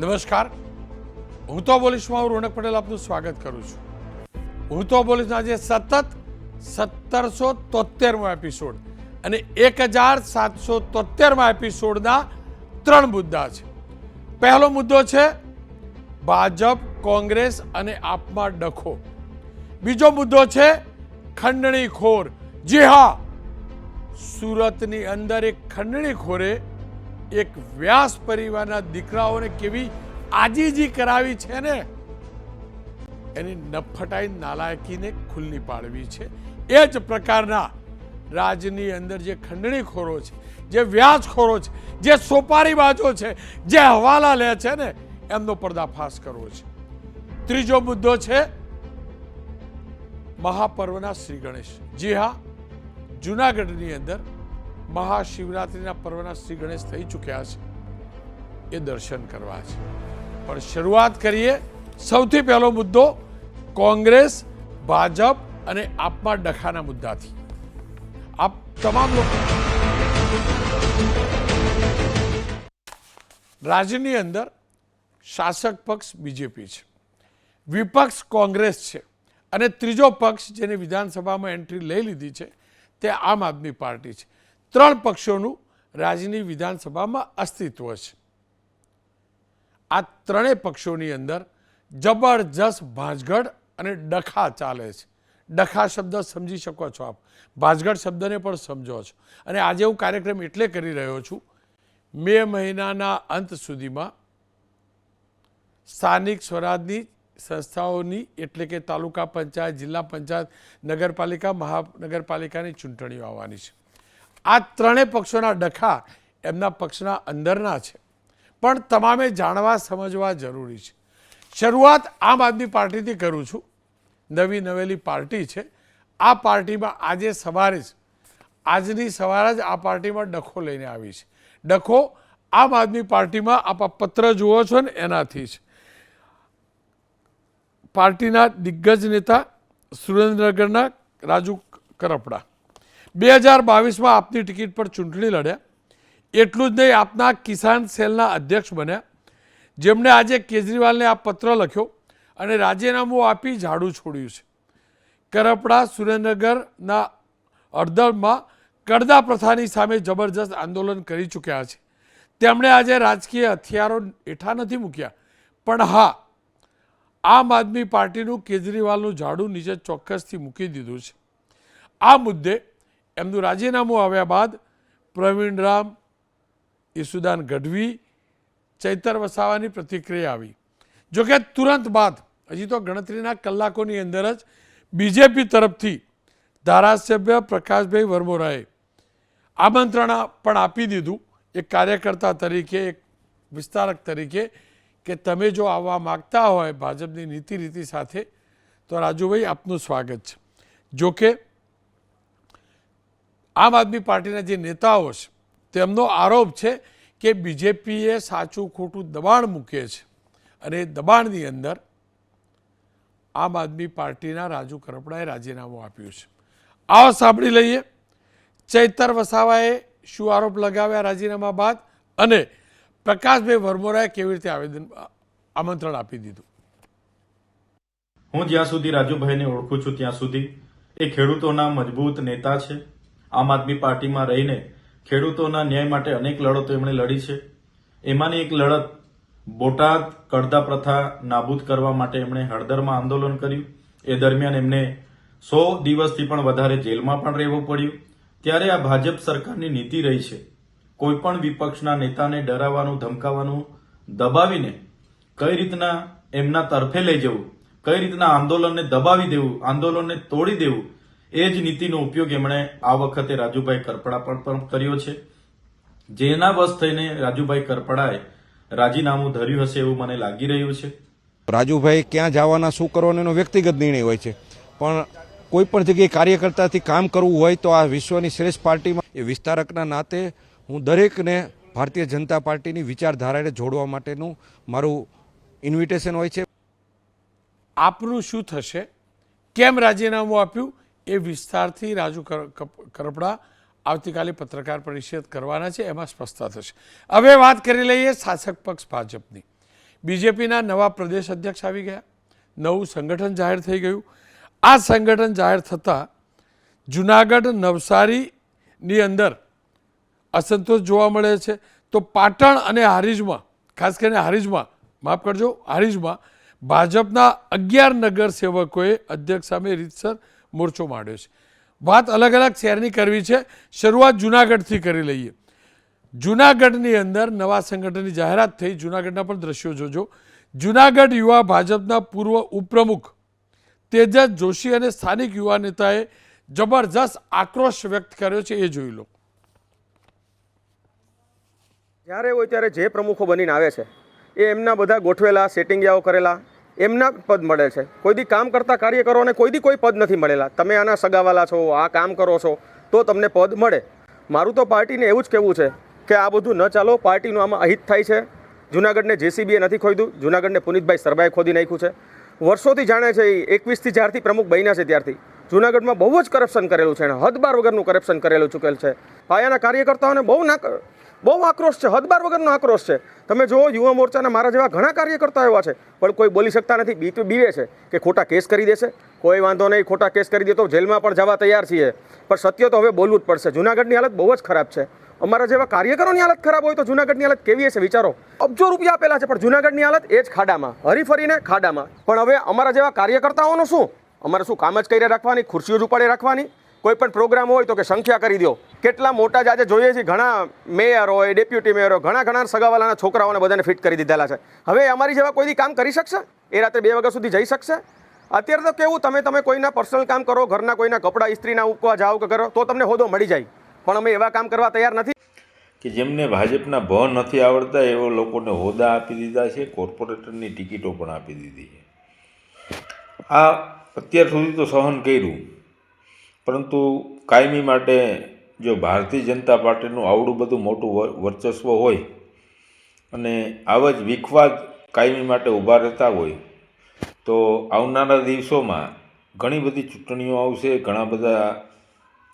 નમસ્કાર, હું તો બોલીશમાં રોનક પટેલ આપનું સ્વાગત કરું છું. હું તો બોલીશ આજે સતત 1773મો એપિસોડ અને 1773મા એપિસોડના 3 મુદ્દા છે. પહેલો મુદ્દો છે ભાજપ, કોંગ્રેસ અને આપમાં ડખો. બીજો મુદ્દો છે ખંડણીખોર. જી હા, સુરતની અંદર એક ખંડણીખોરે એક વ્યાસ પરિવારના દીકરાઓને કેવી આજીજી કરાવી છે ને, એની નફટાઈ નાલાયકીને ખુલ્લી પાડવી છે. એ જ પ્રકારના રાજની અંદર જે ખંડણીખોરો છે, જે વ્યાજખોરો છે, જે સોપારીબાજો છે, જે હવાલા લે છે ને, એમનો પર્દાફાશ કરવો છે. ત્રીજો મુદ્દો છે મહાપર્વના શ્રી ગણેશ. જી હા, જૂનાગઢની અંદર મહાશિવરાત્રિના પર્વના શ્રી ગણેશ થઈ ચૂક્યા છે. એ દર્શન કરવા છે. પણ શરૂઆત કરીએ. સૌથી પહેલો મુદ્દો કોંગ્રેસ, ભાજપ અને આપમાં ડખાના મુદ્દાથી. આપ તમામ લોકો રાજ્યની અંદર શાસક પક્ષ બીજેપી છે, વિપક્ષ કોંગ્રેસ છે અને ત્રીજો પક્ષ જેને વિધાનસભામાં એન્ટ્રી લઈ લીધી છે તે આમ આદમી પાર્ટી છે. 3 પક્ષોનું રાજ્યની વિધાનસભામાં અસ્તિત્વ છે. આ ત્રણેય પક્ષોની અંદર જબરજસ્ત ભાંજગઢ અને ડખા ચાલે છે. ડખા શબ્દ સમજી શકો છો આપ, ભાંજગઢ શબ્દને પણ સમજો છો. અને આજે હું કાર્યક્રમ એટલે કરી રહ્યો છું, મે મહિનાના અંત સુધીમાં સ્થાનિક સ્વરાજની સંસ્થાઓની એટલે કે તાલુકા પંચાયત, જિલ્લા પંચાયત, નગરપાલિકા, મહાનગરપાલિકાની ચૂંટણીઓ આવવાની છે. આ ત્રણેય પક્ષોના ડખા એમના પક્ષના અંદરના છે, પણ તમામે જાણવા સમજવા જરૂરી છે. શરૂઆત આમ આદમી પાર્ટીથી કરું છું. નવી નવેલી પાર્ટી છે. આ પાર્ટીમાં આજે સવારે જ, આજની સવારે જ આ પાર્ટીમાં ડખો લઈને આવી છે. ડખો આમ આદમી પાર્ટીમાં આપ પત્ર જુઓ છો ને એનાથી છે. પાર્ટીના દિગ્ગજ નેતા સુરેન્દ્રનગરના રાજુ કરપડા 2022માં આપની ટિકિટ પર ચૂંટણી લડ્યા. એટલું જ નહીં, આપના કિસાન સેલના અધ્યક્ષ બન્યા, જેમણે આજે કેજરીવાલને આ પત્ર લખ્યો અને રાજીનામું આપી ઝાડુ છોડ્યું છે. કરપડા સુરેન્દ્રનગરના અડધરમાં કડદા પ્રથાની સામે જબરજસ્ત આંદોલન કરી ચૂક્યા છે. તેમણે આજે રાજકીય હથિયારો હેઠા નથી મૂક્યા, પણ હા, આમ આદમી પાર્ટીનું કેજરીવાલનું ઝાડુ નીચે ચોક્કસથી મૂકી દીધું છે. આ મુદ્દે એમનું રાજીનામું આવ્યા બાદ પ્રવીણ રામ, ઈસુદાન ગઢવી, ચૈતર વસાવાની પ્રતિક્રિયા આવી. જોકે તુરંત બાદ, હજી તો ગણતરીના કલાકોની અંદર જ બીજેપી તરફથી ધારાસભ્ય પ્રકાશભાઈ વરમોરાએ આમંત્રણ પણ આપી દીધું, એક કાર્યકર્તા તરીકે, એક વિસ્તારક તરીકે, કે તમે જો આવવા માગતા હોય ભાજપની નીતિ રીતિ સાથે તો રાજુભાઈ આપનું સ્વાગત છે. જોકે આમ આદમી પાર્ટીના જે નેતાઓ છે તેમનો આરોપ છે કે બીજેપીએ સાચું ખોટું દબાણ મૂકે છે અને એ દબાણની અંદર આમ આદમી પાર્ટીના રાજુ કરપડાએ રાજીનામું આપ્યું છે. આવો સાંભળી લઈએ ચૈતર વસાવાએ શું આરોપ લગાવ્યા રાજીનામા બાદ અને પ્રકાશભાઈ વરમોરાએ કેવી રીતે આમંત્રણ આપી દીધું. હું જ્યાં સુધી રાજુભાઈને ઓળખું છું ત્યાં સુધી એ ખેડૂતોના મજબૂત નેતા છે. આમ આદમી પાર્ટીમાં રહીને ખેડૂતોના ન્યાય માટે અનેક લડતો એમણે લડી છે. એમાંની એક લડત બોટાદ કડદા પ્રથા નાબૂદ કરવા માટે એમણે હળદરમાં આંદોલન કર્યું. એ દરમિયાન એમને 100 દિવસથી પણ વધારે જેલમાં પણ રહેવું પડ્યું. ત્યારે આ ભાજપ સરકારની નીતિ રહી છે, કોઈ પણ વિપક્ષના નેતાને ડરાવવાનું, ધમકાવવાનું, દબાવીને કઈ રીતના એમના તરફે લઈ જવું, કઈ રીતના આંદોલનને દબાવી દેવું, આંદોલનને તોડી દેવું, એ જ નીતિનો ઉપયોગ એમણે આ વખતે રાજુભાઈ કરપડા પર પણ કર્યો છે. જેના બસ થઈને રાજુભાઈ કરપડાએ રાજીનામું ધર્યું હશે એવું મને લાગી રહ્યું છે. રાજુભાઈ ક્યાં જવાના, શું કરવાનો એનો વ્યક્તિગત નિર્ણય હોય છે, પણ કોઈ પણ જગ્યાએ કાર્યકર્તાથી કામ કરવું હોય તો આ વિશ્વની શ્રેષ્ઠ પાર્ટીમાં એ વિસ્તારકના નાતે હું દરેકને ભારતીય જનતા પાર્ટીની વિચારધારાને જોડવા માટેનું મારું ઇન્વિટેશન હોય છે. આપનું શું થશે, કેમ રાજીનામું આપ્યું, એ વિસ્તારથી રાજુ કરપડા આવતીકાલે પત્રકાર પરિષદ કરવાના છે, એમાં સ્પષ્ટતા થશે. હવે વાત કરી લઈએ શાસક પક્ષ ભાજપની. બીજેપીના નવા પ્રદેશ અધ્યક્ષ આવી ગયા, નવું સંગઠન જાહેર થઈ ગયું. આ સંગઠન જાહેર થતાં જુનાગઢ નવસારીની અંદર અસંતોષ જોવા મળે છે. તો પાટણ અને હારીજમાં, ખાસ કરીને હારીજમાં, માફ કરજો, હારીજમાં ભાજપના 11 નગરસેવકોએ અધ્યક્ષ સામે રીતસર મોરચો માંડ્યો છે. વાત અલગ અલગ શહેરની કરવી છે. શરૂઆત જુનાગઢથી કરી લઈએ. જુનાગઢની અંદર નવા સંગઠનની જાહેરાત થઈ. જુનાગઢના પણ દ્રશ્યો જોજો. જુનાગઢ યુવા ભાજપના પૂર્વ ઉપપ્રમુખ તેજસ જોશી અને સ્થાનિક યુવા નેતાએ જબરજસ્ત આક્રોશ વ્યક્ત કર્યો છે, એ જોઈ લો. જ્યારે હોય ત્યારે જે પ્રમુખો બનીને આવે છે એ એમના બધા ગોઠવેલા સેટિંગિયાઓ કરેલા એમના પદ મળે છે. કોઈ દી કામ કરતા કાર્યકરોને કોઈ દી કોઈ પદ નથી મળેલા. તમે આના સગાવાલા છો, આ કામ કરો છો તો તમને પદ મળે. મારું તો પાર્ટીને એવું જ કહેવું છે કે આ બધું ન ચાલો. પાર્ટીનું આમાં અહિત થાય છે. જુનાગઢને જેસીબીએ નથી ખોદ્યું, જુનાગઢને પુનિતભાઈ સરબાએ ખોદી નાખ્યું છે. વર્ષોથી જાણે છે એ 21થી જ્યારથી પ્રમુખ બન્યા છે ત્યારથી જુનાગઢમાં બહુ જ કરપ્શન કરેલું છે. હદબાર વગરનું કરપ્શન કરેલું ચૂકેલ છે. પાયાના કાર્યકર્તાઓને બહુ આક્રોશ છે, હદબાર વગરનો આક્રોશ છે. તમે જુઓ યુવા મોરચાના મારા જેવા ઘણા કાર્યકર્તા એવા છે પણ કોઈ બોલી શકતા નથી. બીવે છે કે ખોટા કેસ કરી દેશે. કોઈ વાંધો નહીં, ખોટા કેસ કરી દે તો જેલમાં પણ જવા તૈયાર છીએ, પણ સત્ય તો હવે બોલવું જ પડશે. જુનાગઢની હાલત બહુ જ ખરાબ છે. અમારા જેવા કાર્યકરોની હાલત ખરાબ હોય તો જુનાગઢની હાલત કેવી હશે વિચારો. અબજો રૂપિયા આપેલા છે પણ જુનાગઢની હાલત એ જ ખાડામાં, હરીફરીને ખાડામાં. પણ હવે અમારા જેવા કાર્યકર્તાઓનું શું? અમારે શું કામ જ કરી રાખવાની, ખુરશીઓ જ ઉપાડી રાખવાની? કોઈ પણ પ્રોગ્રામ હોય તો કે સંખ્યા કરી દો. કેટલા મોટા જ આજે જોઈએ છે, ઘણા મેયર હોય, ડેપ્યુટી મેયર હોય, ઘણા સગાવાલાના છોકરાઓને બધાને ફિટ કરી દીધેલા છે. હવે અમારી જેવા કોઈ કામ કરી શકશે? એ રાતે 2 વાગ્યા સુધી જઈ શકશે? અત્યારે તો કેવું, તમે કોઈના પર્સનલ કામ કરો, ઘરના કોઈના કપડાં ઇસ્ત્રીના મૂકવા જાઓ કે કરો તો તમને હોદો મળી જાય, પણ અમે એવા કામ કરવા તૈયાર નથી. કે જેમને ભાજપના ભ નથી આવડતા એવા લોકોને હોદ્દા આપી દીધા છે, કોર્પોરેટરની ટિકિટો પણ આપી દીધી છે. આ અત્યાર સુધી તો સહન કર્યું, પરંતુ કાયમી માટે જો ભારતીય જનતા પાર્ટીનું આવડું બધું મોટું વર્ચસ્વ હોય અને આવા જ વિખવાદ કાયમી માટે ઊભા રહેતા હોય તો આવનારા દિવસોમાં ઘણી બધી ચૂંટણીઓ આવશે, ઘણા બધા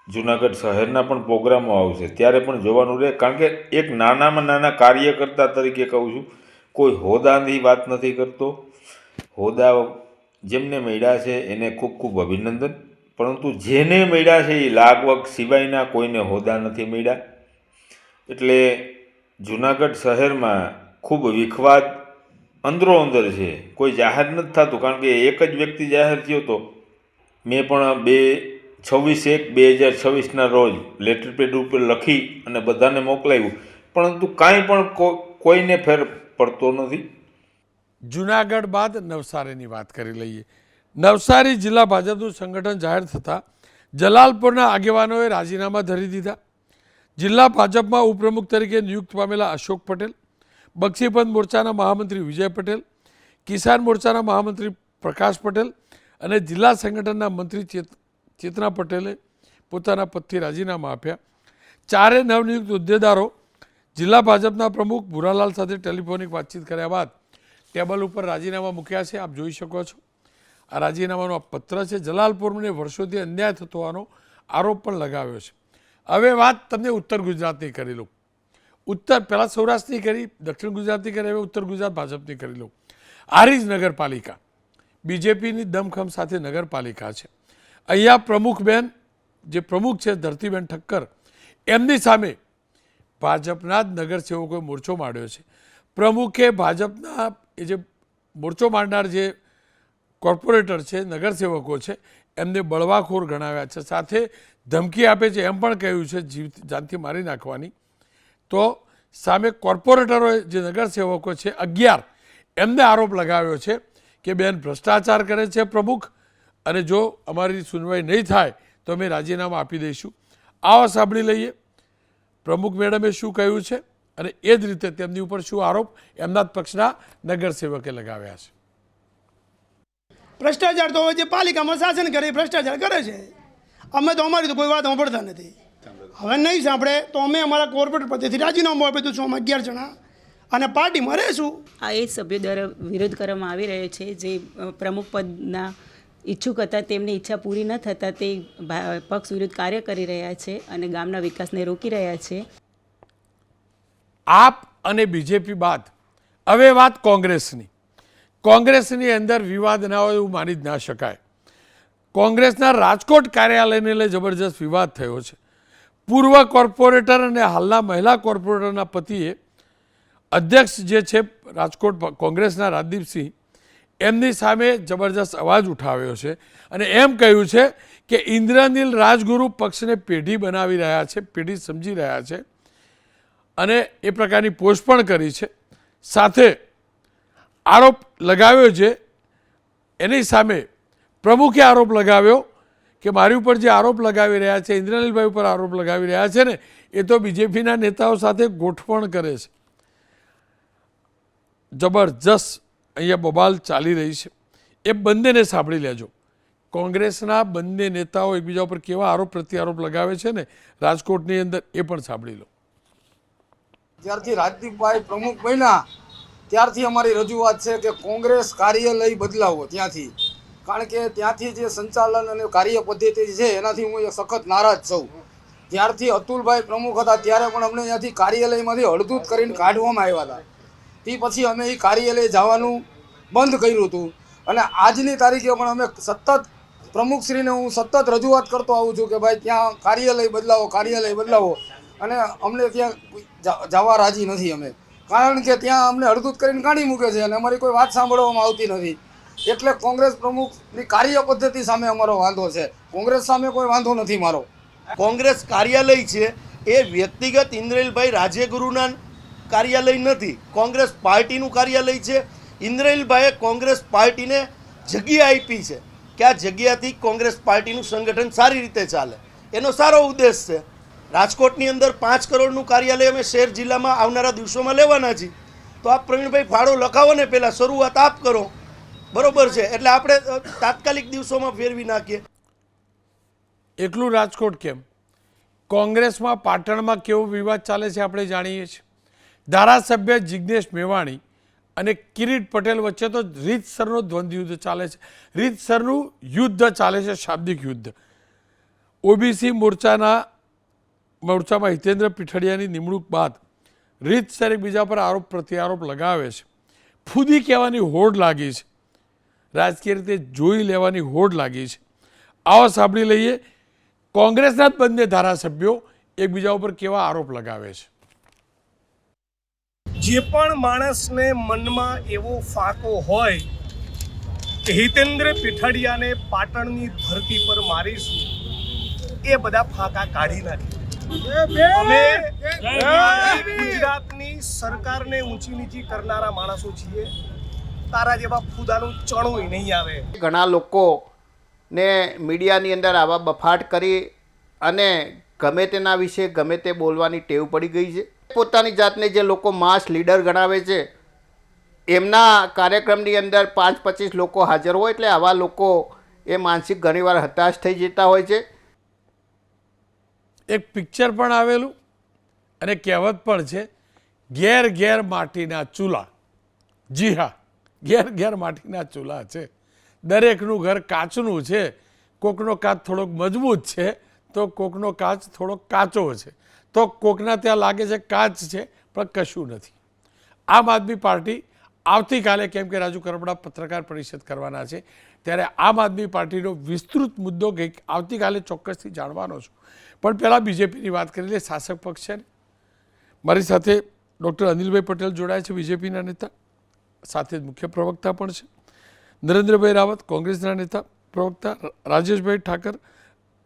જુનાગઢ શહેરના પણ પ્રોગ્રામો આવશે. ત્યારે પણ જોવાનું રહે, કારણ કે એક નાનામાં નાના કાર્યકર્તા તરીકે કહું છું, કોઈ હોદ્દાની વાત નથી કરતો. હોદ્દા જેમને મળ્યા છે એને ખૂબ ખૂબ અભિનંદન, પરંતુ જેને મળ્યા છે એ લાગવગ સિવાયના કોઈને હોદ્દા નથી મળ્યા. એટલે જુનાગઢ શહેરમાં ખૂબ વિખવાદ અંદરો અંદર છે. કોઈ જાહેર નથી થતું, કારણ કે એક જ વ્યક્તિ જાહેર થયો હતો. મેં પણ 26/1/2026ના રોજ લેટર પેડ ઉપર લખી અને બધાને મોકલાવ્યું, પરંતુ કાંઈ પણ કોઈને ફેર પડતો નથી. જુનાગઢ બાદ નવસારીની વાત કરી લઈએ. નવસારી જિલ્લા ભાજપનું સંગઠન જાહેર થતાં જલાલપુરના આગેવાનોએ રાજીનામા ધરી દીધા. જિલ્લા ભાજપમાં ઉપપ્રમુખ તરીકે નિયુક્ત પામેલા અશોક પટેલ, બક્ષીપંથ મોરચાના મહામંત્રી વિજય પટેલ, કિસાન મોરચાના મહામંત્રી પ્રકાશ પટેલ અને જિલ્લા સંગઠનના મંત્રી ચેતના પટેલે પોતાના પદથી રાજીનામા આપ્યા. ચારે નવનિયુક્ત હોદ્દેદારો જિલ્લા ભાજપના પ્રમુખ ભૂરાલાલ સાથે ટેલિફોનિક વાતચીત કર્યા બાદ ટેબલ ઉપર રાજીનામા મૂક્યા છે. આપ જોઈ શકો છો, આ રાજીનામાનો પત્ર છે. જલાલપુરને વર્ષોથી અન્યાય થતો હોવાનો આરોપ પણ લગાવ્યો છે. હવે વાત તમને ઉત્તર ગુજરાતની કરી લઉં. પહેલાં સૌરાષ્ટ્રની કરી, દક્ષિણ ગુજરાતની કરી, હવે ઉત્તર ગુજરાત ભાજપની કરી લઉં. હારીજ નગરપાલિકા બીજેપીની દમખમ સાથે નગરપાલિકા છે. અહીંયા પ્રમુખબેન જે પ્રમુખ છે ધરતીબેન ઠક્કર, એમની સામે ભાજપના જ નગરસેવકોએ મોરચો માંડ્યો છે. પ્રમુખે ભાજપના એ જે મોરચો માંડનાર જે કોર્પોરેટર છે, નગરસેવકો છે, એમને બળવાખોર ગણાવ્યા છે, સાથે ધમકી આપે છે, એમ પણ કહ્યું છે જીવ જાનથી મારી નાખવાની. તો સામે કોર્પોરેટરોએ જે નગરસેવકો છે 11, એમને આરોપ લગાવ્યો છે કે બેન ભ્રષ્ટાચાર કરે છે પ્રમુખ, અને જો અમારી સુનવાઈ નહીં થાય તો અમે રાજીનામા આપી દઈશું. આવો સાંભળી લઈએ પ્રમુખ મેડમે શું કહ્યું છે અને એ જ રીતે તેમની ઉપર શું આરોપ એમના જ પક્ષના નગરસેવકે લગાવ્યા છે. ભ્રષ્ટાચાર તો જે પાલિકામાં શાસન કરે ભ્રષ્ટાચાર કરે છે. અમે તો અમારી તો કોઈ વાત સાંભળતા નથી. હવે નહીં સાંભળે તો અમે અમારા કોર્પોરેટ પદેથી રાજીનામું આપી દઈશું. અમે 11 જણા અને પાર્ટીમાં રહેશું. આ એ સભ્યો દ્વારા વિરોધ કરવામાં આવી રહ્યો છે. જે પ્રમુખ પદના ઈચ્છુક હતા તેમની ઈચ્છા પૂરી ન થતાં તે પક્ષ વિરુદ્ધ કાર્ય કરી રહ્યા છે અને ગામના વિકાસને રોકી રહ્યા છે. આપ અને બીજેપી બાદ હવે વાત કોંગ્રેસની અંદર વિવાદ ના હોય એવું માની જ ના શકાય. કોંગ્રેસના રાજકોટ કાર્યાલયને લઈ જબરજસ્ત વિવાદ થયો છે. પૂર્વ કોર્પોરેટર અને હાલના મહિલા કોર્પોરેટરના પતિએ અધ્યક્ષ જે છે રાજકોટ કોંગ્રેસના રાજદીપસિંહ એમની સામે જબરજસ્ત અવાજ ઉઠાવ્યો છે અને એમ કહ્યું છે કે ઇન્દ્રનીલ રાજગુરુ પક્ષને પેઢી બનાવી રહ્યા છે, પેઢી સમજી રહ્યા છે અને એ પ્રકારની પોસ્ટ પણ કરી છે. સાથે આરોપ લગાવ્યો છે એની સામે પ્રમુખે આરોપ લગાવ્યો કે મારી ઉપર જે આરોપ લગાવી રહ્યા છે, ઇન્દ્રનીલભાઈ ઉપર આરોપ લગાવી રહ્યા છે ને, એ તો બીજેપીના નેતાઓ સાથે ગોઠવણ કરે છે. જબરજસ્ત અહીંયા બબાલ ચાલી રહી છે. એ બંનેને સાંભળી લેજો. કોંગ્રેસના બંને નેતાઓ એકબીજા ઉપર કેવા આરોપ પ્રત્યારોપ લગાવે છે ને રાજકોટની અંદર, એ પણ સાંભળી લો. જ્યારથી રાજદીપભાઈ પ્રમુખ બન્યા ત્યારથી અમારી રજૂઆત છે કે કોંગ્રેસ કાર્યાલય બદલાવો ત્યાંથી, કારણ કે ત્યાંથી જે સંચાલન અને કાર્ય પદ્ધતિ છે એનાથી હું સખત નારાજ છું. ત્યારથી અતુલભાઈ પ્રમુખ હતા ત્યારે પણ અમને ત્યાંથી કાર્યાલયમાંથી હળદૂત કરીને કાઢવામાં આવ્યા હતા. તે પછી અમે એ કાર્યાલય જવાનું બંધ કર્યું હતું અને આજની તારીખે પણ અમે સતત પ્રમુખશ્રીને હું સતત રજૂઆત કરતો આવું છું કે ભાઈ ત્યાં કાર્યાલય બદલાવો અને અમને ત્યાં જવા રાજી નથી અમે, કારણ કે ત્યાં અમને હળદૂત કરીને કાઢી મૂકે છે અને અમારી કોઈ વાત સાંભળવામાં આવતી નથી. એટલે કોંગ્રેસ પ્રમુખની કાર્ય પદ્ધતિ સામે અમારો વાંધો છે, કોંગ્રેસ સામે કોઈ વાંધો નથી મારો. કોંગ્રેસ કાર્યાલય છે એ વ્યક્તિગત ઇન્દ્રનીલભાઈ રાજ્યગુરુના કાર્યાલય નથી, કોંગ્રેસ પાર્ટીનું કાર્યાલય છે. ઇન્દ્રનીલભાઈએ કોંગ્રેસ પાર્ટીને જગ્યા આપી છે કે આ જગ્યાથી કોંગ્રેસ પાર્ટીનું સંગઠન સારી રીતે ચાલે, એનો સારો ઉદ્દેશ છે. રાજકોટની અંદર 5 કરોડનું કાર્યાલય અમે શહેર જિલ્લામાં આવનારા દિવસોમાં લેવાના છીએ. તો આપ પ્રવીણભાઈ ફાળો લખાવો ને, પહેલાં શરૂઆત આપ કરો, બરોબર છે? એટલે આપણે તાત્કાલિક દિવસોમાં ફેરવી નાખીએ. એકલું રાજકોટ કેમ, કોંગ્રેસમાં પાટણમાં કેવો વિવાદ ચાલે છે આપણે જાણીએ છીએ. ધારાસભ્ય જિજ્ઞેશ મેવાણી અને કિરીટ પટેલ વચ્ચે તો રીતસરનો દ્વંદ્વ યુદ્ધ ચાલે છે. રીતસરનું યુદ્ધ ચાલે છે, શાબ્દિક યુદ્ધ. ઓબીસી મોરચામાં હિતેન્દ્ર પીઠડિયાની નિમણૂક બાદ રીતસર એકબીજા પર આરોપ પ્રત્યારોપ લગાવે છે. ફૂદી કહેવાની હોડ લાગી છે, રાજકીય રીતે જોઈ લેવાની હોડ લાગી છે. આવો સાંભળી લઈએ કોંગ્રેસના જ બંને ધારાસભ્યો એકબીજા ઉપર કેવા આરોપ લગાવે છે. જે પણ માણસને મનમાં એવો ફાંકો હોય કે હિતેન્દ્ર પીઠડિયાને પાટણની ધરતી પર મારીશું, એ બધા ફાંકા કાઢી નાખે. અમે ગુજરાતની સરકારને ઊંચી નીચી કરનારા માણસો છીએ, તારા જેવા ફૂદાનું ચણું નહીં આવે. ઘણા લોકોને મીડિયાની અંદર આવા બફાટ કરી અને ગમે તેના વિશે ગમે તે બોલવાની ટેવ પડી ગઈ છે. પોતાની જાતને જે લોકો માસ લીડર ગણાવે છે, એમના કાર્યક્રમની અંદર 5-25 લોકો હાજર હોય એટલે આવા લોકો એ માનસિક ઘણીવાર હતાશ થઈ જતા હોય છે. એક પિક્ચર પણ આવેલું અને કહેવત પણ છે, ઘેર ઘેર માટીના ચૂલા. જી હા, ઘેર ઘેર માટીના ચૂલા છે. દરેકનું ઘર કાચનું છે. કોકનો કાચ થોડોક મજબૂત છે તો કોકનો કાચ થોડોક કાચો છે, તો કોકના ત્યાં લાગે છે કાચ છે પણ કશું નથી. આમ આદમી પાર્ટી આવતીકાલે, કેમ કે રાજુ કરપડા પત્રકાર પરિષદ કરવાના છે, ત્યારે આમ આદમી પાર્ટીનો વિસ્તૃત મુદ્દો આવતીકાલે ચોક્કસથી જાણવાનો છું. પણ પહેલાં બીજેપીની વાત કરી લે. શાસક પક્ષ છે ને, મારી સાથે ડૉક્ટર અનિલભાઈ પટેલ જોડાયા છે, બીજેપીના નેતા, સાથે જ મુખ્ય પ્રવક્તા પણ છે. નરેન્દ્રભાઈ રાવત, કોંગ્રેસના નેતા પ્રવક્તા. રાજેશભાઈ ઠાકર,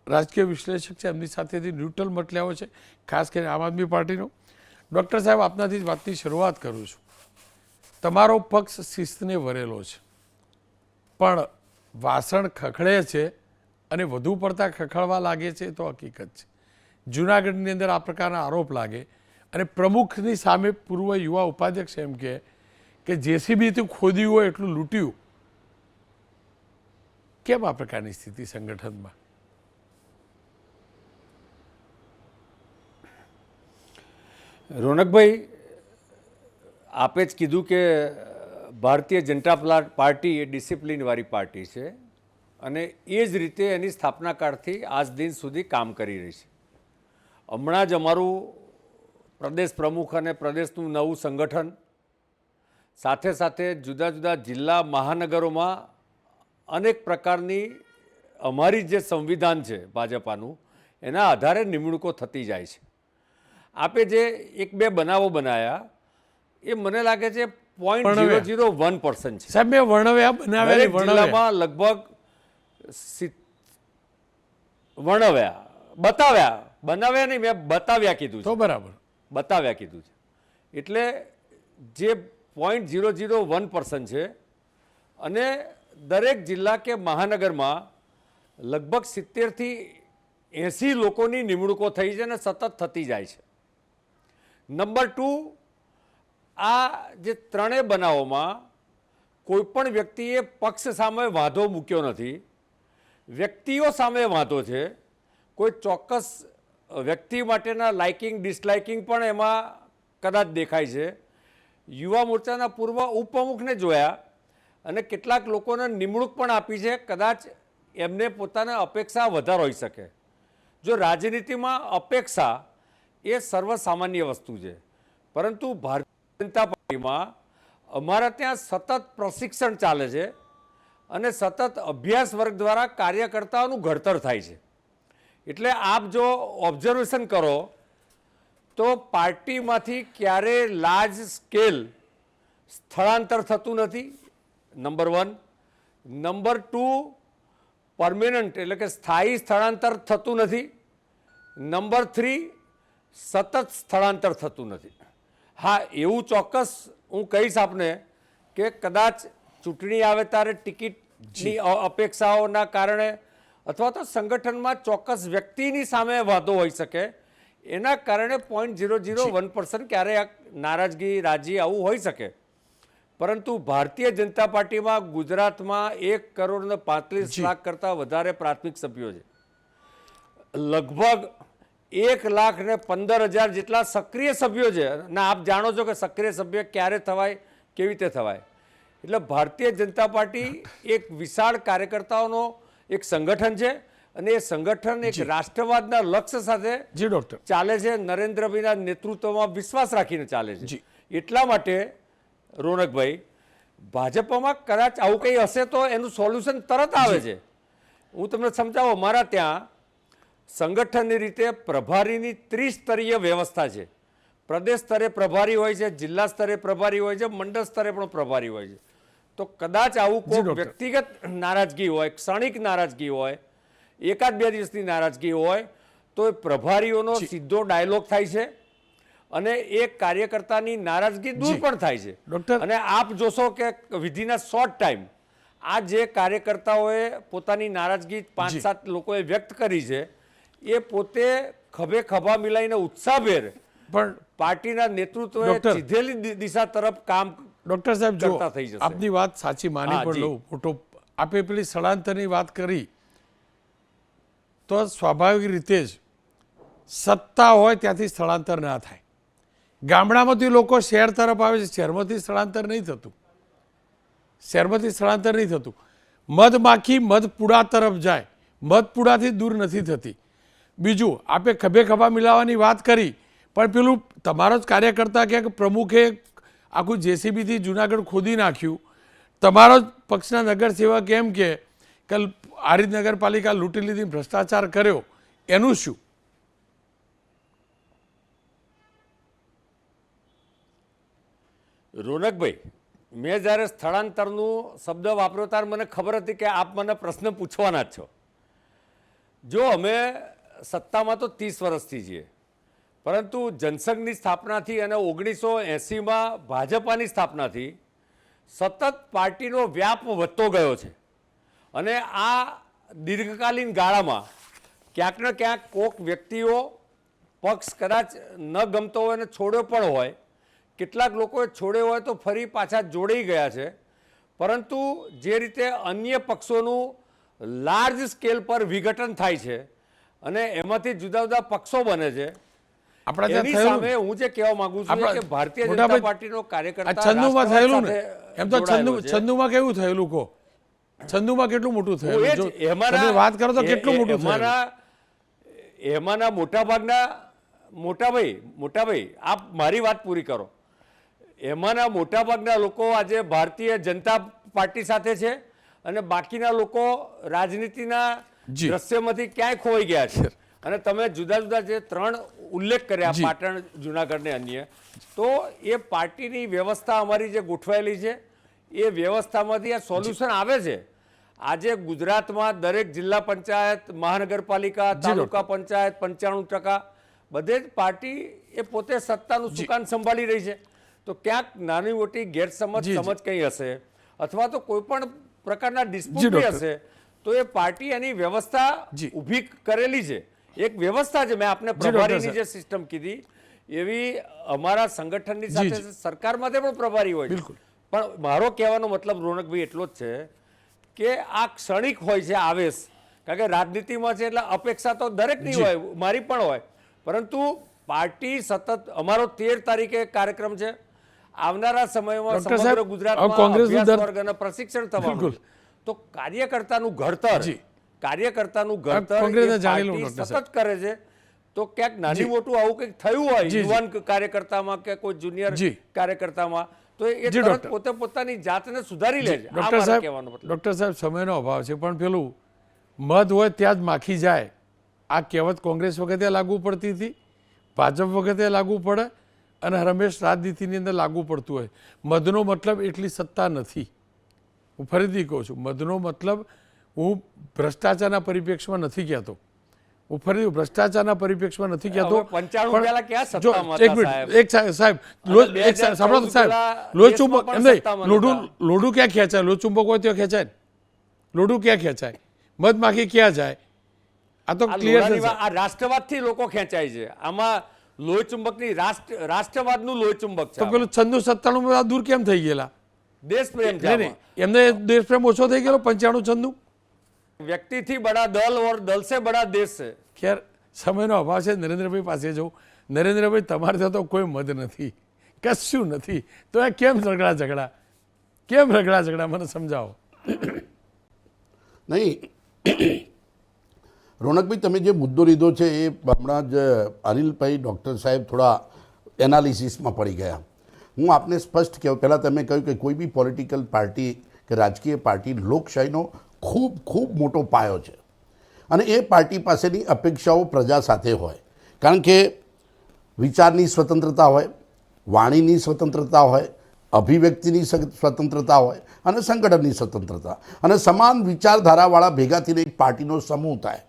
રાજકીય વિશ્લેષક છે, એમની સાથેથી ન્યુટ્રલ મત લેવો છે, ખાસ કરીને આમ આદમી પાર્ટીનો. ડૉક્ટર સાહેબ, આપનાથી જ વાતની શરૂઆત કરું છું. તમારો પક્ષ શિસ્તને વરેલો છે, પણ વાસણ ખખડે છે અને વધુ પડતા ખખડવા લાગે છે, તો હકીકત છે. જૂનાગઢની અંદર આ પ્રકારના આરોપ લાગે અને પ્રમુખની સામે પૂર્વ યુવા ઉપાધ્યક્ષ એમ કે જેસીબીથી ખોદ્યું હોય એટલું લૂંટ્યું. કેમ આ પ્રકારની સ્થિતિ સંગઠનમાં? રોનકભાઈ, આપે જ કીધું કે ભારતીય જનતા પાર્ટી એ ડિસિપ્લિનવાળી પાર્ટી છે અને એ જ રીતે એની સ્થાપના કાળથી આજ દિન સુધી કામ કરી રહી છે. હમણાં જ અમારું પ્રદેશ પ્રમુખ અને પ્રદેશનું નવું સંગઠન સાથે સાથે જુદા જુદા જિલ્લા મહાનગરોમાં અનેક પ્રકારની અમારી જે સંવિધાન છે ભાજપાનું એના આધારે નિમણૂકો થતી જાય છે. આપે જે 1-2 બનાવો બનાવ્યા એ મને લાગે છે 0.001% છે. સાહેબ મેં વર્ણવ્યા બનાવ્યા દરેક જિલ્લામાં લગભગ બનાવ્યા નહીં, મેં બતાવ્યા કીધું તો છે, બરાબર બતાવ્યા કીધું છે. એટલે જે 0.001% છે અને દરેક જિલ્લા કે મહાનગરમાં લગભગ 70થી 80 લોકોની નિમણૂકો થઈ છે અને સતત થતી જાય છે. નંબર 2, આ જે ત્રણેય બનાવોમાં કોઈ પણ વ્યક્તિએ પક્ષ સામે વાંધો મૂક્યો નથી, વ્યક્તિઓ સામે વાંધો છે. કોઈ ચોક્કસ વ્યક્તિ માટેના લાઇકિંગ ડિસલાઇકિંગ પણ એમાં કદાચ દેખાય છે. યુવા મોરચાના પૂર્વ ઉપપ્રમુખને જોયા અને કેટલાક લોકોને નિમણૂક પણ આપી છે. કદાચ એમને પોતાના અપેક્ષા વધારે હોઈ શકે. જો રાજનીતિમાં અપેક્ષા એ સર્વસામાન્ય વસ્તુ છે, પરંતુ ભારતીય જનતા પાર્ટીમાં અમારા ત્યાં સતત પ્રશિક્ષણ ચાલે છે અને સતત અભ્યાસ વર્ગ દ્વારા કાર્યકર્તાઓનું ઘડતર થાય છે. એટલે આપ જો ઓબ્ઝર્વેશન કરો તો પાર્ટીમાંથી ક્યારે લાર્જ સ્કેલ સ્થળાંતર થતું નથી, નંબર 1. નંબર 2, પરમેનન્ટ એટલે કે સ્થાયી સ્થળાંતર થતું નથી. નંબર 3, સતત સ્થળાંતર થતું નથી. હા, એવું ચોક્કસ હું કહીશ આપને કે કદાચ ચૂંટણી આવે ત્યારે ટિકિટની અપેક્ષાઓના કારણે અથવા તો સંગઠનમાં ચોક્કસ વ્યક્તિની સામે વાંધો હોઈ શકે, એના કારણે 0.001% ક્યારેય નારાજગી, રાજી આવું હોઈ શકે. પરંતુ ભારતીય જનતા પાર્ટીમાં ગુજરાતમાં 1,35,00,000 કરતાં વધારે પ્રાથમિક સભ્યો છે. લગભગ 1,15,000 જેટલા સક્રિય સભ્યો છે અને આપ જાણો છો કે સક્રિય સભ્ય ક્યારે થવાય, કેવી રીતે થવાય. એટલે ભારતીય જનતા પાર્ટી એક વિશાળ કાર્યકર્તાઓનો એક સંગઠન છે અને એ સંગઠન એક રાષ્ટ્રવાદના લક્ષ્ય સાથે જી ડૉક્ટર ચાલે છે. નરેન્દ્રભાઈના નેતૃત્વમાં વિશ્વાસ રાખીને ચાલે છે. એટલા માટે રોનકભાઈ, ભાજપમાં કદાચ આવું કંઈ હશે તો એનું સોલ્યુશન તરત આવે છે. હું તમને સમજાવું, અમારા ત્યાં સંગઠનની રીતે પ્રભારીની 30 સ્તરીય વ્યવસ્થા છે. પ્રદેશ સ્તરે પ્રભારી હોય છે, જિલ્લા સ્તરે પ્રભારી હોય છે, મંડળ સ્તરે પણ પ્રભારી હોય છે. તો કદાચ આવું કોઈ વ્યક્તિગત નારાજગી હોય, ક્ષણિક નારાજગી હોય, 1-2 દિવસની નારાજગી હોય તો એ પ્રભારીઓનો સીધો ડાયલોગ થાય છે અને એ કાર્યકર્તાની નારાજગી દૂર પણ થાય છે. અને આપ જોશો કે વિધિના શોર્ટ ટાઈમ આ જે કાર્યકર્તાઓએ પોતાની નારાજગી 5-7 લોકોએ વ્યક્ત કરી છે, એ પોતે ખભે ખભા મિલાઈને ઉત્સાહભેર પણ પાર્ટીના નેતૃત્વએ સીધેલી દિશા તરફ કામ ડૉક્ટર સાહેબ જો કરતા થઈ જશે. આપની વાત સાચી માની પણ લઉં, મોટો આપે પેલી સ્થળાંતરની વાત કરી તો સ્વાભાવિક રીતે જ સત્તા હોય ત્યાંથી સ્થળાંતર ના થાય. ગામડામાંથી લોકો શહેર તરફ આવે છે, શહેરમાંથી સ્થળાંતર નહીં થતું. શહેરમાંથી સ્થળાંતર નહીં થતું. મધમાખી મધપુડા તરફ જાય, મધપુડાથી દૂર નથી થતી. બીજું, આપે ખભે ખભા મિલાવવાની વાત કરી, પણ પેલું તમારો જ કાર્યકર્તા કે પ્રમુખે આખું JCBથી જુનાગઢ ખોદી નાખ્યું, તમારો જ પક્ષના નગરસેવક એમ કે આરિદ નગરપાલિકા લૂંટી લીધી, ભ્રષ્ટાચાર કર્યો, એનું શું? રોનકભાઈ, મેં જ્યારે સ્થળાંતરનું શબ્દ વાપર્યો ત્યારે મને ખબર હતી કે આપ મને પ્રશ્ન પૂછવાના જ છો. જો અમે સત્તામાં તો 30 વર્ષથી છીએ, પરંતુ જનસંઘની સ્થાપનાથી અને 1980માં ભાજપાની સ્થાપનાથી સતત પાર્ટીનો વ્યાપ વધતો ગયો છે. અને આ દીર્ઘકાલીન ગાળામાં ક્યાંક ને ક્યાંક કોઈક વ્યક્તિઓ પક્ષ કદાચ ન ગમતો હોય અને છોડ્યો પણ હોય, કેટલાક લોકોએ છોડ્યો હોય તો ફરી પાછા જોડાઈ ગયા છે. પરંતુ જે રીતે અન્ય પક્ષોનું લાર્જ સ્કેલ પર વિઘટન થાય છે અને એમાંથી જુદા જુદા પક્ષો બને છે, એની સામે હું જે કહેવા માંગુ છું કે ભારતીય જનતા પાર્ટીનો કાર્યકર્તા છંદુમાં થયેલું ને, એમ તો છંદુમાં કેવું થયેલું કહો, છંદુમાં કેટલું મોટું થયેલું, તમે વાત કરો તો કેટલું મોટું થયેલું. એમાંના મોટાભાગના મોટાભાઈ આપ મારી વાત પૂરી કરો. એમાંના મોટાભાગના લોકો આજે ભારતીય જનતા પાર્ટી સાથે છે અને બાકીના લોકો રાજનીતિના જી. દ્રશ્યમાંથી ક્યાંય ખોવાઈ ગયા છે. અને તમે જુદા જુદા જે 3 ઉલ્લેખ કર્યા, જી. પાટણ, જુનાગઢ ને અન્ય, તો એ પાર્ટીની વ્યવસ્થા અમારી જે ગોઠવાયેલી છે એ વ્યવસ્થામાંથી આ સોલ્યુશન આવે છે. આજે ગુજરાતમાં દરેક જિલ્લા પંચાયત, મહાનગરપાલિકા, તાલુકા પંચાયત 95% બધે જ પાર્ટી એ પોતે સત્તાનું સુકાન સંભાળી રહી છે. તો ક્યાંક નાની મોટી ગેરસમજ સમજ કઈ હશે અથવા તો કોઈ પણ પ્રકારના ડિસ્પ્યુટ હશે તો એ પાર્ટી એની વ્યવસ્થા ઊભી કરેલી છે. એક વ્યવસ્થા છે. મેં આપને પ્રભારીની જે સિસ્ટમ કીધી એવી અમારા સંગઠનની સાથે સરકાર માટે પણ પ્રભારી હોય છે. પણ મારો કહેવાનો મતલબ રોનકભાઈ એટલો જ છે કે આ ક્ષણિક હોય છે આવેશ. કારણ કે રાજનીતિમાં છે એટલે અપેક્ષા તો દરેકની હોય, મારી પણ હોય, પરંતુ પાર્ટી સતત, અમારો 13 તારીખે કાર્યક્રમ છે. આવનારા સમયમાં સમગ્ર ગુજરાતમાં અભ્યાસ વર્ગ અને પ્રશિક્ષણ થવાનું. તો કાર્યકર્તાનું ઘડતર સતત કરે છે. તો ક્યાંક નાની મોટું આવું કંઈક થયું હોય યુવાન કાર્યકર્તામાં કે કોઈ જુનિયર કાર્યકર્તામાં, તો એ તરત પોતે પોતાની જાતને સુધારી લે છે. ડૉક્ટર સાહેબ, સમયનો અભાવ છે, પણ પેલું મધ હોય ત્યાં જ માખી જાય, આ કહેવત કોંગ્રેસ વખતે લાગુ પડતી હતી, ભાજપ વખતે લાગુ પડે અને રમેશ રાજનીતિની અંદર લાગુ પડતું હોય. મધનો મતલબ એટલી સત્તા નથી. હું ફરીથી કહું છું, મધનો મતલબ હું ભ્રષ્ટાચારના પરિપ્રેક્ષમાં નથી કહેતો. હું ફરીથી ભ્રષ્ટાચારના પરિપ્રેક્ષમાં નથી કહેતો. લોચુંબક એમ નહીં, લોઢું ક્યાં ખેંચાય? લોચુંબક હોય ત્યાં ખેંચાય ને? લોઢું ક્યાં ખેંચાય? મધમાખી ક્યાં જાય? આ તો ક્લિયર છે. આ રાષ્ટ્રવાદથી લોકો ખેંચાય છે. આમાં લોહીચુંબકની રાષ્ટ્રવાદનું લોહીચુંબક છે. તો પેલું 96-97 દૂર કેમ થઈ ગયેલા? દેશપ્રેમ છે. એમને દેશપ્રેમ ઓછો થઈ ગયેલો 95-96. વ્યક્તિથી બડા દલ ઓર દલ સે બડા દેશ છે. ખેર, સમયનો અભાવ છે. નરેન્દ્રભાઈ પાસે જવું. નરેન્દ્રભાઈ, તમારે ત્યાં તો કોઈ મત નથી, કશું નથી, તો એ કેમ રગડા ઝઘડા મને સમજાવો. નહીં રોનકભાઈ, તમે જે મુદ્દો લીધો છે એ હમણાં જ અનિલભાઈ ડૉક્ટર સાહેબ થોડા એનાલિસિસમાં પડી ગયા. હું આપને સ્પષ્ટ કહું, પહેલાં તમે કહ્યું કે કોઈ બી પોલિટિકલ પાર્ટી કે રાજકીય પાર્ટી લોકશાહીનો ખૂબ ખૂબ મોટો પાયો છે અને એ પાર્ટી પાસેની અપેક્ષાઓ પ્રજા સાથે હોય. કારણ કે વિચારની સ્વતંત્રતા હોય, વાણીની સ્વતંત્રતા હોય, અભિવ્યક્તિની સ્વતંત્રતા હોય અને સંગઠનની સ્વતંત્રતા, અને સમાન વિચારધારાવાળા ભેગા થઈને એક પાર્ટીનો સમૂહ થાય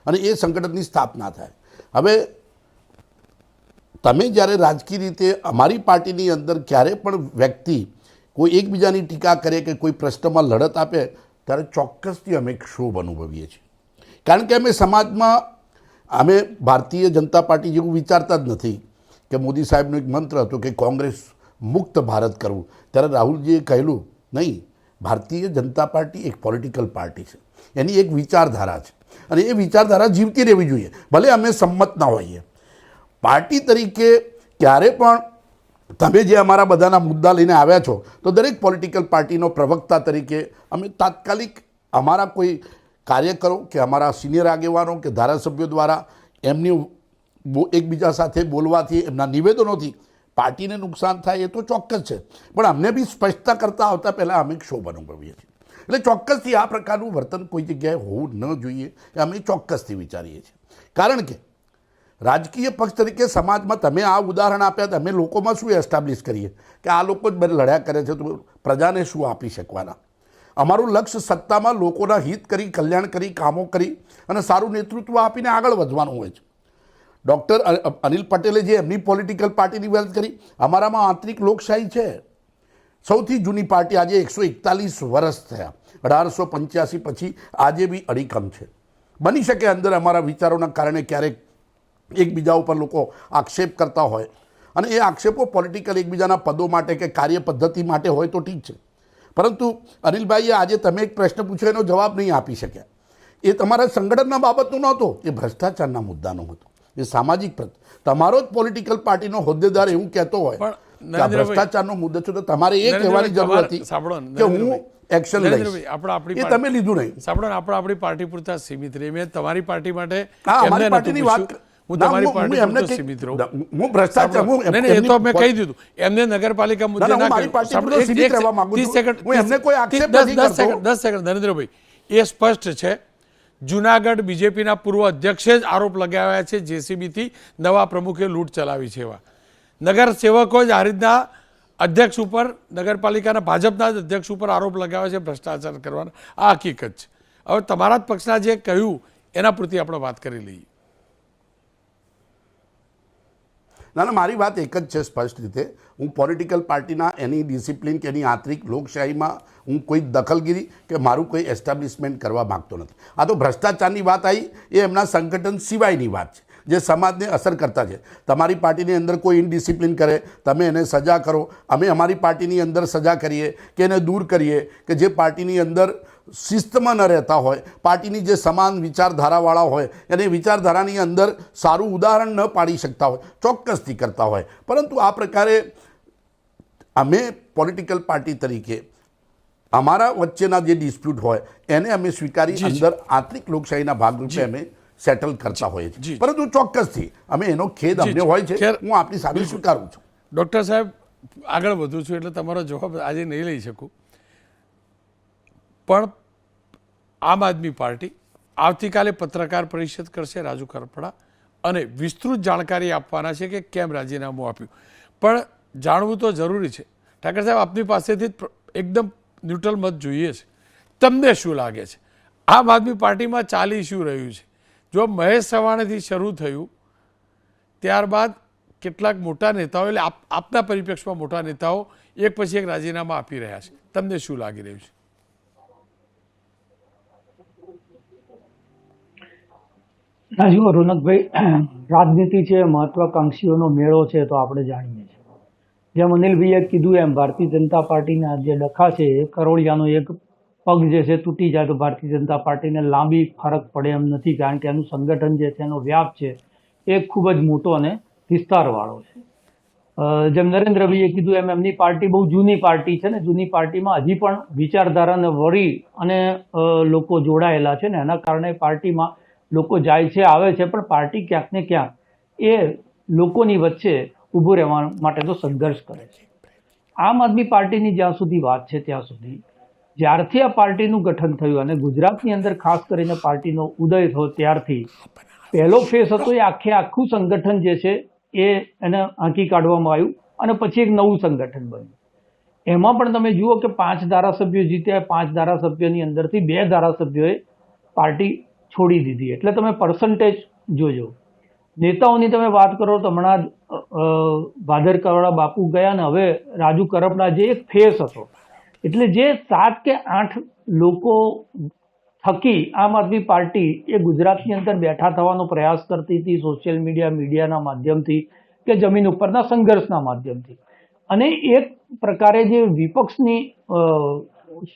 અને એ સંગઠનની સ્થાપના થાય. હવે તમે જ્યારે રાજકીય રીતે અમારી પાર્ટીની અંદર ક્યારે પણ વ્યક્તિ કોઈ એકબીજાની ટીકા કરે કે કોઈ પ્રશ્નમાં લડત આપે ત્યારે ચોક્કસથી અમે ક્ષોભ અનુભવીએ છીએ. કારણ કે અમે સમાજમાં, અમે ભારતીય જનતા પાર્ટી જેવું વિચારતા જ નથી. કે મોદી સાહેબનો એક મંત્ર હતો કે કોંગ્રેસ મુક્ત ભારત કરવું, ત્યારે રાહુલજીએ કહેલું નહીં, ભારતીય જનતા પાર્ટી એક પોલિટિકલ પાર્ટી છે, એની એક વિચારધારા છે અને એ વિચારધારા જીવતી રહેવી જોઈએ, ભલે અમે સંમત ના હોઈએ. પાર્ટી તરીકે ક્યારે પણ તમે જે અમારા બધાના મુદ્દા લઈને આવ્યા છો, તો દરેક પોલિટિકલ પાર્ટીનો પ્રવક્તા તરીકે અમે તાત્કાલિક અમારા કોઈ કાર્યકરો કે અમારા સિનિયર આગેવાનો કે ધારાસભ્યો દ્વારા એમની એકબીજા સાથે બોલવાથી, એમના નિવેદનોથી પાર્ટીને નુકસાન થાય એ તો ચોક્કસ છે, પણ અમને બી સ્પષ્ટતા કરતા આવતા પહેલાં અમે ક્ષોભ અનુભવીએ છીએ. એટલે ચોક્કસથી આ પ્રકારનું વર્તન કોઈ જગ્યાએ હોવું ન જોઈએ એ અમે ચોક્કસથી વિચારીએ છીએ. કારણ કે રાજકીય પક્ષ તરીકે સમાજમાં તમે આ ઉદાહરણ આપ્યા, તમે લોકોમાં શું એસ્ટાબ્લિશ કરીએ કે આ લોકો જ બધા લડ્યા કરે છે, તો પ્રજાને શું આપી શકવાના? અમારું લક્ષ્ય સત્તામાં લોકોના હિત કરી, કલ્યાણ કરી, કામો કરી અને સારું નેતૃત્વ આપીને આગળ વધવાનું હોય છે. ડૉક્ટર અનિલ પટેલે જે એમની પોલિટિકલ પાર્ટીની વાત કરી, અમારામાં આંતરિક લોકશાહી છે. સૌથી જૂની પાર્ટી આજે 141 વર્ષ થયા, 1885 પછી આજે બી અડીખમ છે. બની શકે અંદર અમારા વિચારોના કારણે ક્યારેક એકબીજા ઉપર લોકો આક્ષેપ કરતા હોય અને એ આક્ષેપો પોલિટિકલ એકબીજાના પદો માટે કે કાર્ય પદ્ધતિ માટે હોય તો ઠીક છે, પરંતુ અનિલભાઈએ આજે તમે એક પ્રશ્ન પૂછ્યો એનો જવાબ નહીં આપી શક્યા. એ તમારા સંગઠનના બાબતનો નહોતો, એ ભ્રષ્ટાચારના મુદ્દાનો હતો, એ સામાજિક તમારો જ પોલિટિકલ પાર્ટીનો હોદ્દેદાર એવું કહેતો હોય કે ભ્રષ્ટાચારનો મુદ્દો છે તો તમારે એ કહેવાની જરૂર હતી કે હું એક્શન લઈશ. એ તમે લીધું નહીં. સાંભળો, આપણે આપણી પાર્ટી પૂરતા સીમિત રહી. મેં તમારી પાર્ટી માટે અમારી પાર્ટીની વાત હું ના, તમારી હું પાર્ટી એમને પૂરતો કંઈક- સીમિત રહું. હું ભ્રષ્ટાચાર હું નહીં, નહીં, એ તો મેં એમની- કહી દીધું એમને નગરપાલિકા મુદ્દે ના, હું ના મારી કહ્યું. પાર્ટી સાંભળો, પૂરતો એક- સીમિત એક રહેવા માંગુ 30 છું. સેકન્ડ, હું એમને કોઈ આક્ષેપ 10 નથી 10 કરતો. સેકન્ડ, 10 સેકન્ડ, નરેન્દ્રભાઈ, એ સ્પષ્ટ છે જુનાગઢ બીજેપીના પૂર્વ અધ્યક્ષે જ આરોપ લગાવ્યા છે જેસીબીથી નવા પ્રમુખે લૂંટ ચલાવી છે એવા નગર સેવકો જ આ રીતના અધ્યક્ષ ઉપર, નગરપાલિકાના ભાજપના જ અધ્યક્ષ ઉપર આરોપ લગાવ્યા છે ભ્રષ્ટાચાર કરવાના. આ હકીકત છે. હવે તમારા જ પક્ષના જે કહ્યું એના પૂરતી આપણે વાત કરી લઈએ. ના ના, મારી વાત એક જ છે સ્પષ્ટ રીતે. હું પોલિટિકલ પાર્ટીના એની ડિસિપ્લિન કે એની આંતરિક લોકશાહીમાં હું કોઈ દખલગીરી કે મારું કોઈ એસ્ટાબ્લિશમેન્ટ કરવા માગતો નથી. આ તો ભ્રષ્ટાચારની વાત આવી, એ એમના સંગઠન સિવાયની વાત છે જે સમાજને અસર કરતા છે. તમારી પાર્ટીની અંદર કોઈ ઇનડિસિપ્લિન કરે, તમે એને સજા કરો, અમે અમારી પાર્ટીની અંદર સજા કરીએ કે એને દૂર કરીએ, કે જે પાર્ટીની અંદર શિસ્તમાં ન રહેતા હોય, પાર્ટીની જે સમાન વિચારધારાવાળા હોય અને વિચારધારાની અંદર સારું ઉદાહરણ ન પાડી શકતા હોય, ચોક્કસથી કરતા હોય. પરંતુ આ પ્રકારે અમે પોલિટિકલ પાર્ટી તરીકે અમારા વચ્ચેના જે ડિસ્પ્યુટ હોય એને અમે સ્વીકારી અંદર આંતરિક લોકશાહીના ભાગરૂપે અમે સેટલ કરતા હોઈએ છીએ. પરંતુ ચોક્કસથી અમે એનો ખેદ અમને હોય છે, હું આપની સામે સ્વીકારું છું. ડૉક્ટર સાહેબ, આગળ વધું છું એટલે તમારો જવાબ આજે નહીં લઈ શકું, પણ આમ આદમી પાર્ટી આવતીકાલે પત્રકાર પરિષદ કરશે રાજુ કરપડા અને વિસ્તૃત જાણકારી આપવાના છે કે કેમ રાજીનામું આપ્યું. પણ જાણવું તો જરૂરી છે. ઠાકર સાહેબ, આપની પાસેથી જ એકદમ ન્યુટ્રલ મત જોઈએ છે. તમને શું લાગે છે આમ આદમી પાર્ટીમાં ચાલી શું રહ્યું છે? જો મહેશ સવાણેથી શરૂ થયું ત્યારબાદ કેટલાક મોટા નેતાઓ, એટલે આપના પરિપ્રેક્ષમાં મોટા નેતાઓ એક પછી એક રાજીનામા આપી રહ્યા છે, તમને શું લાગી રહ્યું છે? ના જુઓ રોનકભાઈ, રાજનીતિ છે, મહત્વાકાંક્ષીઓનો મેળો છે તો આપણે જાણીએ છીએ. જેમ અનિલભાઈએ કીધું એમ ભારતીય જનતા પાર્ટીના જે ડખા છે એ કરોળિયાનો એક પગ જે છે તૂટી જાય તો ભારતીય જનતા પાર્ટીને લાંબી ફરક પડે એમ નથી, કારણ કે એનું સંગઠન જે છે એનો વ્યાપ છે એ ખૂબ જ મોટો અને વિસ્તારવાળો છે. જેમ નરેન્દ્રભાઈએ કીધું એમ એમની પાર્ટી બહુ જૂની પાર્ટી છે ને જૂની પાર્ટીમાં હજી પણ વિચારધારાને વળી અને લોકો જોડાયેલા છે ને એના કારણે પાર્ટીમાં લોકો જાય છે, આવે છે, પણ પાર્ટી ક્યાંક ને ક્યાંક એ લોકોની વચ્ચે ઊભું રહેવા માટેનો સંઘર્ષ કરે છે. આમ આદમી પાર્ટીની જ્યાં સુધી વાત છે ત્યાં સુધી જ્યારથી આ પાર્ટીનું ગઠન થયું અને ગુજરાતની અંદર ખાસ કરીને પાર્ટીનો ઉદય થયો ત્યારથી પહેલો ફેસ હતો એ આખું સંગઠન જે છે એ એને આંકી કાઢવામાં આવ્યું અને પછી એક નવું સંગઠન બન્યું. એમાં પણ તમે જુઓ કે 5 ધારાસભ્યો જીત્યા, 5 ધારાસભ્યોની અંદરથી 2 ધારાસભ્યોએ પાર્ટી છોડી દીધી. એટલે તમે પર્સન્ટેજ જોજો. નેતાઓની તમે વાત કરો તો હમણાં ભાદરકવાડા બાપુ ગયા ને હવે રાજુ કરપડા જે એક ફેસ હતો, એટલે જે 7 કે 8 લોકો થકી આમ આદમી પાર્ટી એ ગુજરાતની અંદર બેઠા થવાનો પ્રયાસ કરતી હતી, સોશિયલ મીડિયાના માધ્યમથી કે જમીન ઉપરના સંઘર્ષના માધ્યમથી. અને એક પ્રકારે જે વિપક્ષની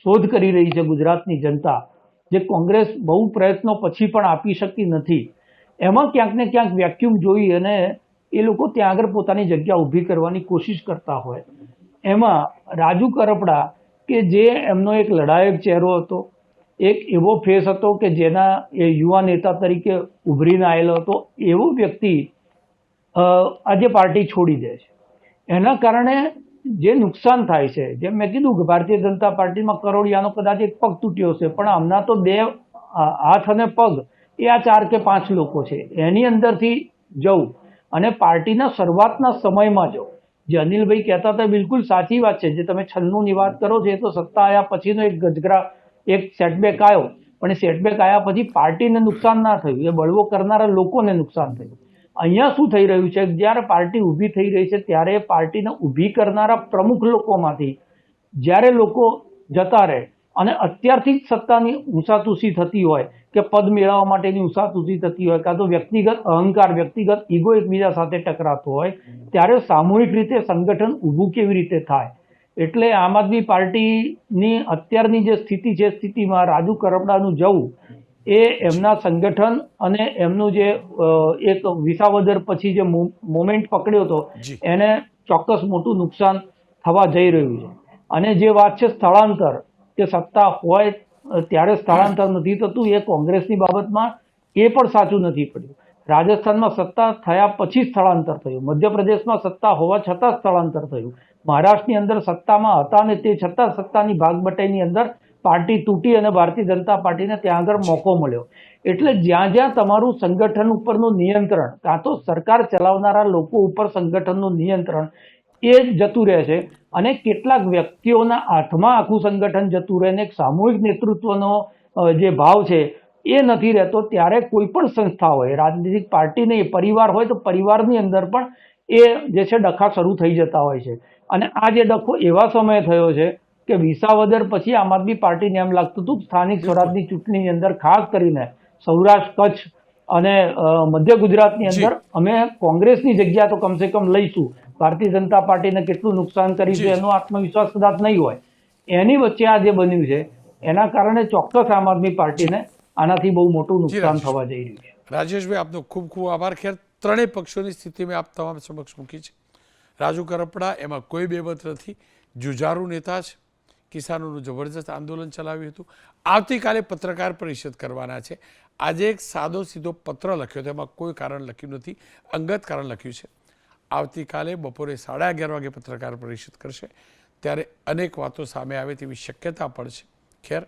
શોધ કરી રહી છે ગુજરાતની જનતા, જે કોંગ્રેસ બહુ પ્રયત્નો પછી પણ આપી શકી નથી, એમાં ક્યાંક ને ક્યાંક વેક્યુમ જોઈ અને એ લોકો ત્યાં આગળ પોતાની જગ્યા ઊભી કરવાની કોશિશ કરતા હોય. એમાં રાજુ કરપડા કે જે એમનો એક લડાયક ચહેરો હતો, એક એવો ફેસ હતો કે જેના એ યુવા નેતા તરીકે ઉભરીને આવેલો હતો, એવો વ્યક્તિ આજે પાર્ટી છોડી દે છે. એના કારણે જે નુકસાન થાય છે, જેમ મેં કીધું કે ભારતીય જનતા પાર્ટીમાં કરોડિયાનો કદાચ એક પગ તૂટ્યો છે, પણ હમણાં તો 2 હાથ અને પગ એ આ 4 કે 5 લોકો છે. એની અંદરથી જવું અને પાર્ટીના શરૂઆતના સમયમાં જવું, જે અનિલભાઈ કહેતા હતા બિલકુલ સાચી વાત છે. જે તમે 96ની વાત કરો છો એ તો સત્તા આવ્યા પછીનો એક ગજગરા, એક સેટબેક આવ્યો, પણ એ સેટબેક આવ્યા પછી પાર્ટીને નુકસાન ના થયું, એ બળવો કરનારા લોકોને નુકસાન થયું. અહીંયા શું થઈ રહ્યું છે, જ્યારે પાર્ટી ઊભી થઈ રહી છે ત્યારે પાર્ટીને ઊભી કરનારા પ્રમુખ લોકોમાંથી જ્યારે લોકો જતા રહે અને અત્યારથી જ સત્તાની ઊંચાતુસી થતી હોય કે પદ મેળવવા માટેની ઊંચાતુસી થતી હોય, કાં તો વ્યક્તિગત અહંકાર, વ્યક્તિગત ઈગો એકબીજા સાથે ટકરાતો હોય, ત્યારે સામૂહિક રીતે સંગઠન ઊભું કેવી રીતે થાય? એટલે આમ આદમી પાર્ટીની અત્યારની જે સ્થિતિ છે, સ્થિતિમાં રાજુ કરપડાનું જવું એ એમના સંગઠન અને એમનું જે એક વિસાવદર પછી જે મોમેન્ટ પકડ્યો હતો એને ચોક્કસ મોટું નુકસાન થવા જઈ રહ્યું છે. અને જે વાત છે સ્થળાંતર, કે સત્તા હોય ત્યારે સ્થળાંતર નથી થતું, એ કોંગ્રેસની બાબતમાં એ પણ સાચું નથી પડ્યું. રાજસ્થાનમાં સત્તા થયા પછી સ્થળાંતર થયું, મધ્યપ્રદેશમાં સત્તા હોવા છતાં સ્થળાંતર થયું, મહારાષ્ટ્રની અંદર સત્તામાં હતા અને તે છતાં સત્તાની ભાગબટાઈની અંદર પાર્ટી તૂટી અને ભારતીય જનતા પાર્ટીને ત્યાં આગળ મોકો મળ્યો. એટલે જ્યાં જ્યાં તમારું સંગઠન ઉપરનું નિયંત્રણ, કાં તો સરકાર ચલાવનારા લોકો ઉપર સંગઠનનું નિયંત્રણ એ જતું રહે છે અને કેટલાક વ્યક્તિઓના હાથમાં આખું સંગઠન જતું રહે ને એક સામૂહિક નેતૃત્વનો જે ભાવ છે એ નથી રહેતો, ત્યારે કોઈ પણ સંસ્થા હોય, રાજનીતિક પાર્ટી નહીં, પરિવાર હોય તો પરિવારની અંદર પણ એ જે છે ડખા શરૂ થઈ જતા હોય છે. અને આ જે ડખો એવા સમયે થયો છે કે વિસાવદર પછી આમ આદમી પાર્ટીને એમ લાગતું હતું સ્થાનિક સ્વરાજની ચૂંટણીની અંદર ખાસ કરીને સૌરાષ્ટ્ર, કચ્છ અને મધ્ય ગુજરાતની અંદર અમે કોંગ્રેસની જગ્યા તો કમસે કમ લઈશું, ભારતીય જનતા પાર્ટીને કેટલું નુકસાન કરીશું એનો આત્મવિશ્વાસ કદાચ નહીં હોય. એની વચ્ચે આ જે બન્યું છે એના કારણે ચોક્કસ આમ આદમી પાર્ટીને આનાથી બહુ મોટું નુકસાન થવા જઈ રહ્યું છે. રાજેશભાઈ, આપનો ખૂબ ખૂબ આભાર. ખેર, ત્રણેય પક્ષોની સ્થિતિ મેં આપ તમામ સમક્ષ મૂકી છે. રાજુ કરપડા એમાં કોઈ બેમત નથી, જુજારુ નેતા છે, કિસાનોનું જબરજસ્ત આંદોલન ચલાવ્યું હતું. આવતીકાલે પત્રકાર પરિષદ કરવાના છે. આજે એક સાદો સીધો પત્ર લખ્યો હતો, એમાં કોઈ કારણ લખ્યું નથી, અંગત કારણ લખ્યું છે. આવતીકાલે બપોરે 11:30 વાગે પત્રકાર પરિષદ કરશે, ત્યારે અનેક વાતો સામે આવે તેવી શક્યતા પણ છે. ખેર,